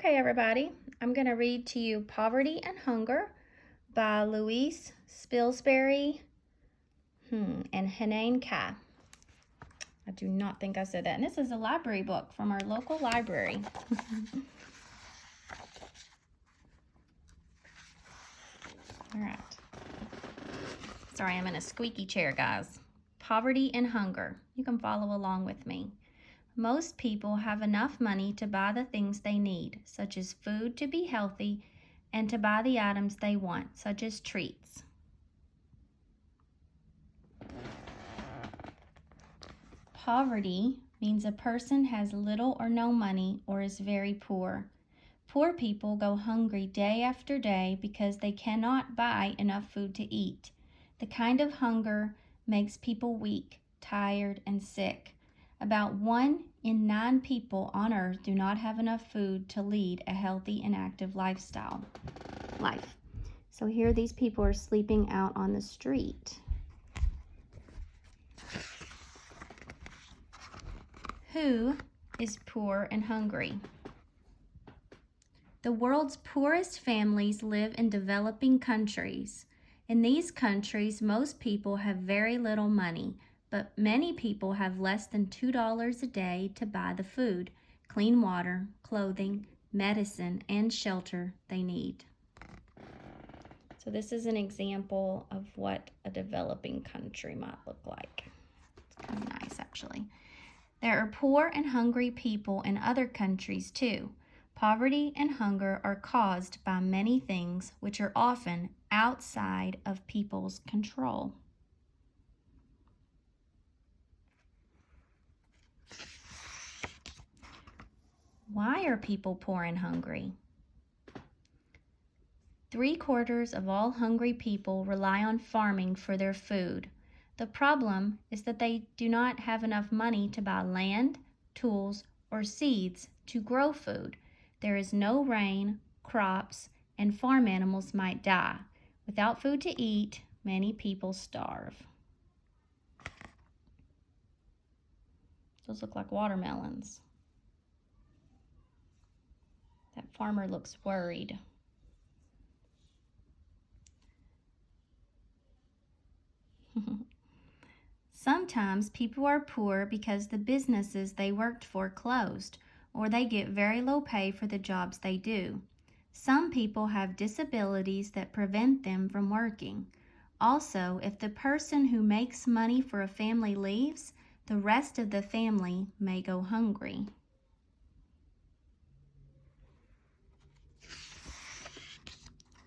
Okay, everybody, I'm going to read to you Poverty and Hunger by Louise Spilsbury and Hanane Kai. I do not think I said that. And this is a library book from our local library. All right. Sorry, I'm in a squeaky chair, guys. Poverty and Hunger. You can follow along with me. Most people have enough money to buy the things they need, such as food to be healthy, and to buy the items they want, such as treats. Poverty means a person has little or no money or is very poor. Poor people go hungry day after day because they cannot buy enough food to eat. The kind of hunger makes people weak, tired, and sick. About 1 in 9 people on earth do not have enough food to lead a healthy and active life. So here these people are sleeping out on the street. Who is poor and hungry? The world's poorest families live in developing countries. In these countries, most people have very little money, but many people have less than $2 a day to buy the food, clean water, clothing, medicine, and shelter they need. So this is an example of what a developing country might look like. It's kind of nice, actually. There are poor and hungry people in other countries too. Poverty and hunger are caused by many things which are often outside of people's control. Why are people poor and hungry? 3/4 of all hungry people rely on farming for their food. The problem is that they do not have enough money to buy land, tools, or seeds to grow food. There is no rain, crops, and farm animals might die. Without food to eat, many people starve. Those look like watermelons. That farmer looks worried. Sometimes people are poor because the businesses they worked for closed, or they get very low pay for the jobs they do. Some people have disabilities that prevent them from working. Also, if the person who makes money for a family leaves, the rest of the family may go hungry.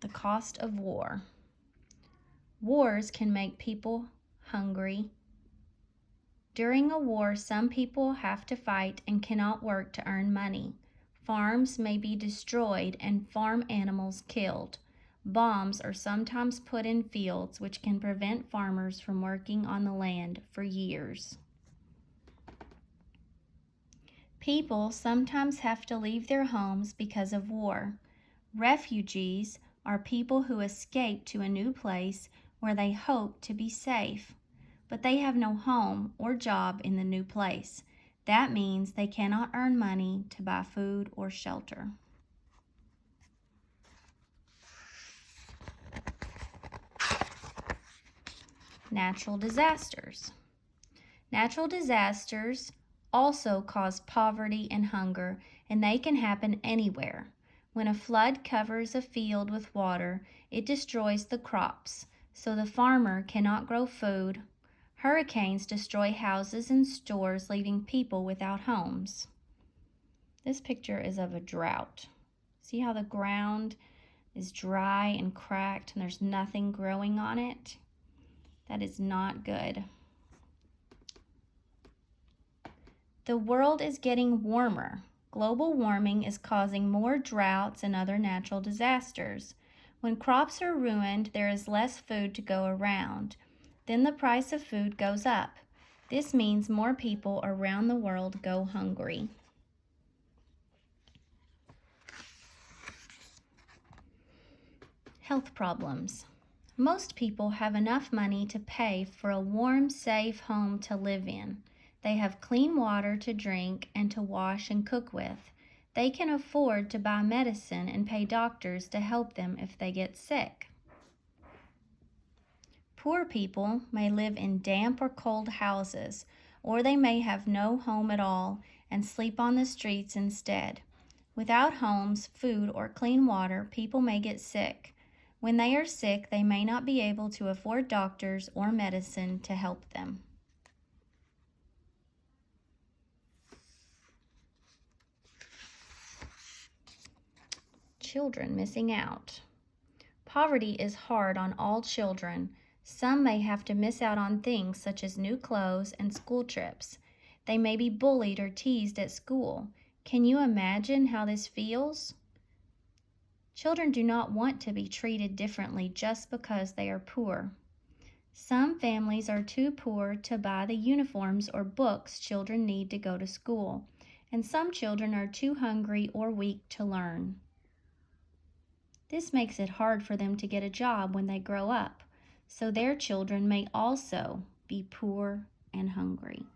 The cost of war. Wars can make people hungry. During a war, some people have to fight and cannot work to earn money. Farms may be destroyed and farm animals killed. Bombs are sometimes put in fields, which can prevent farmers from working on the land for years. People sometimes have to leave their homes because of war. Refugees are people who escape to a new place where they hope to be safe, but they have no home or job in the new place. That means they cannot earn money to buy food or shelter. Natural disasters. Natural disasters also cause poverty and hunger, and they can happen anywhere. When a flood covers a field with water, it destroys the crops, so the farmer cannot grow food. Hurricanes destroy houses and stores, leaving people without homes. This picture is of a drought. See how the ground is dry and cracked and there's nothing growing on it? That is not good. The world is getting warmer. Global warming is causing more droughts and other natural disasters. When crops are ruined, there is less food to go around. Then the price of food goes up. This means more people around the world go hungry. Health problems. Most people have enough money to pay for a warm, safe home to live in. They have clean water to drink and to wash and cook with. They can afford to buy medicine and pay doctors to help them if they get sick. Poor people may live in damp or cold houses, or they may have no home at all and sleep on the streets instead. Without homes, food, or clean water, people may get sick. When they are sick, they may not be able to afford doctors or medicine to help them. Children missing out. Poverty is hard on all children. Some may have to miss out on things such as new clothes and school trips. They may be bullied or teased at school. Can you imagine how this feels? Children do not want to be treated differently just because they are poor. Some families are too poor to buy the uniforms or books children need to go to school, and some children are too hungry or weak to learn. This makes it hard for them to get a job when they grow up, so their children may also be poor and hungry.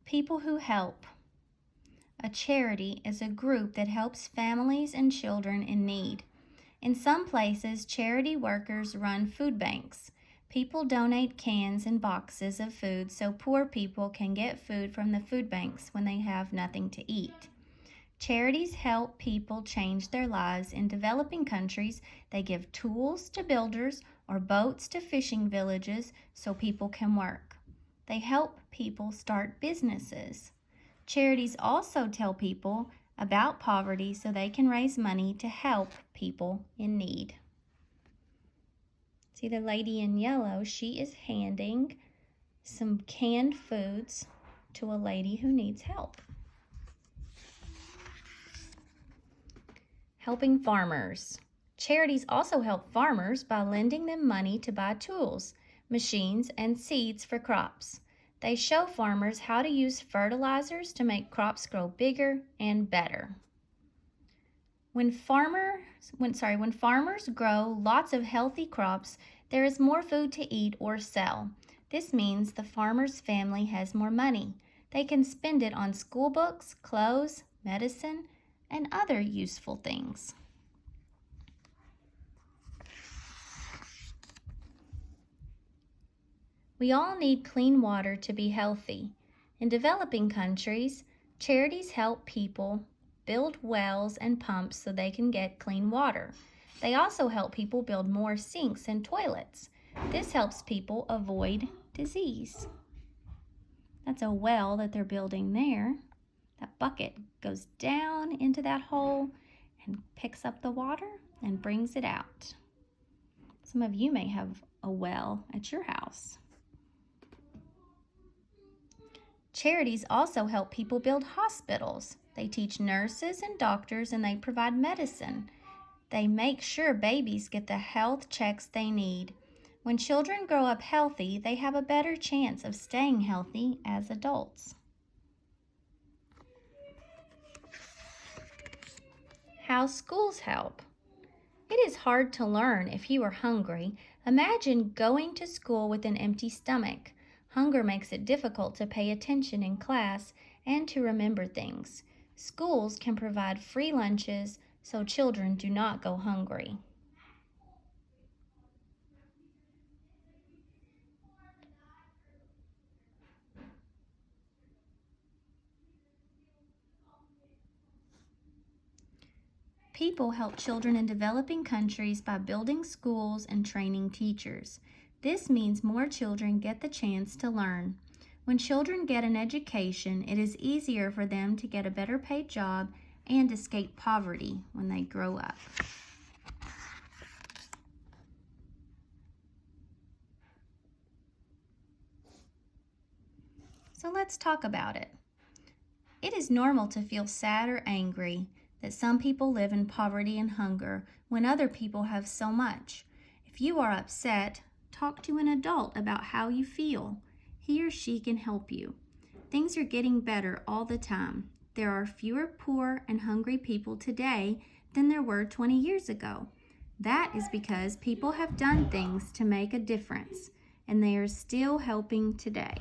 People who help. A charity is a group that helps families and children in need. In some places, charity workers run food banks. People donate cans and boxes of food so poor people can get food from the food banks when they have nothing to eat. Charities help people change their lives in developing countries. They give tools to builders or boats to fishing villages so people can work. They help people start businesses. Charities also tell people about poverty so they can raise money to help people in need. See the lady in yellow, she is handing some canned foods to a lady who needs help. Helping farmers. Charities also help farmers by lending them money to buy tools, machines, and seeds for crops. They show farmers how to use fertilizers to make crops grow bigger and better. When farmers grow lots of healthy crops, there is more food to eat or sell. This means the farmer's family has more money. They can spend it on school books, clothes, medicine, and other useful things. We all need clean water to be healthy. In developing countries, charities help people build wells and pumps so they can get clean water. They also help people build more sinks and toilets. This helps people avoid disease. That's a well that they're building there. That bucket goes down into that hole and picks up the water and brings it out. Some of you may have a well at your house. Charities also help people build hospitals. They teach nurses and doctors, and they provide medicine. They make sure babies get the health checks they need. When children grow up healthy, they have a better chance of staying healthy as adults. How schools help. It is hard to learn if you are hungry. Imagine going to school with an empty stomach. Hunger makes it difficult to pay attention in class and to remember things. Schools can provide free lunches so children do not go hungry. People help children in developing countries by building schools and training teachers. This means more children get the chance to learn. When children get an education, it is easier for them to get a better paid job and escape poverty when they grow up. So let's talk about it. It is normal to feel sad or angry that some people live in poverty and hunger when other people have so much. If you are upset, talk to an adult about how you feel. He or she can help you. things are getting better all the time. There are fewer poor and hungry people today than there were 20 years ago. That is because people have done things to make a difference, and they are still helping today.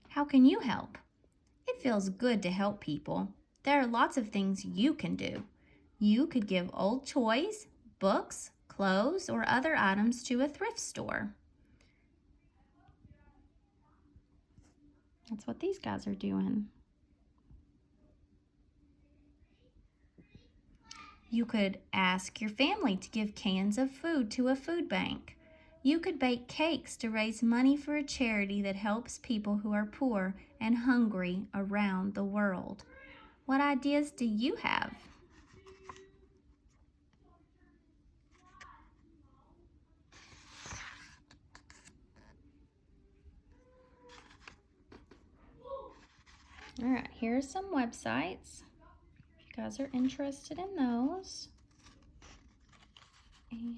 How can you help? It feels good to help people. There are lots of things you can do. You could give old toys, books, clothes, or other items to a thrift store. That's what these guys are doing. You could ask your family to give cans of food to a food bank. You could bake cakes to raise money for a charity that helps people who are poor and hungry around the world. What ideas do you have? All right, here are some websites. If you guys are interested in those. And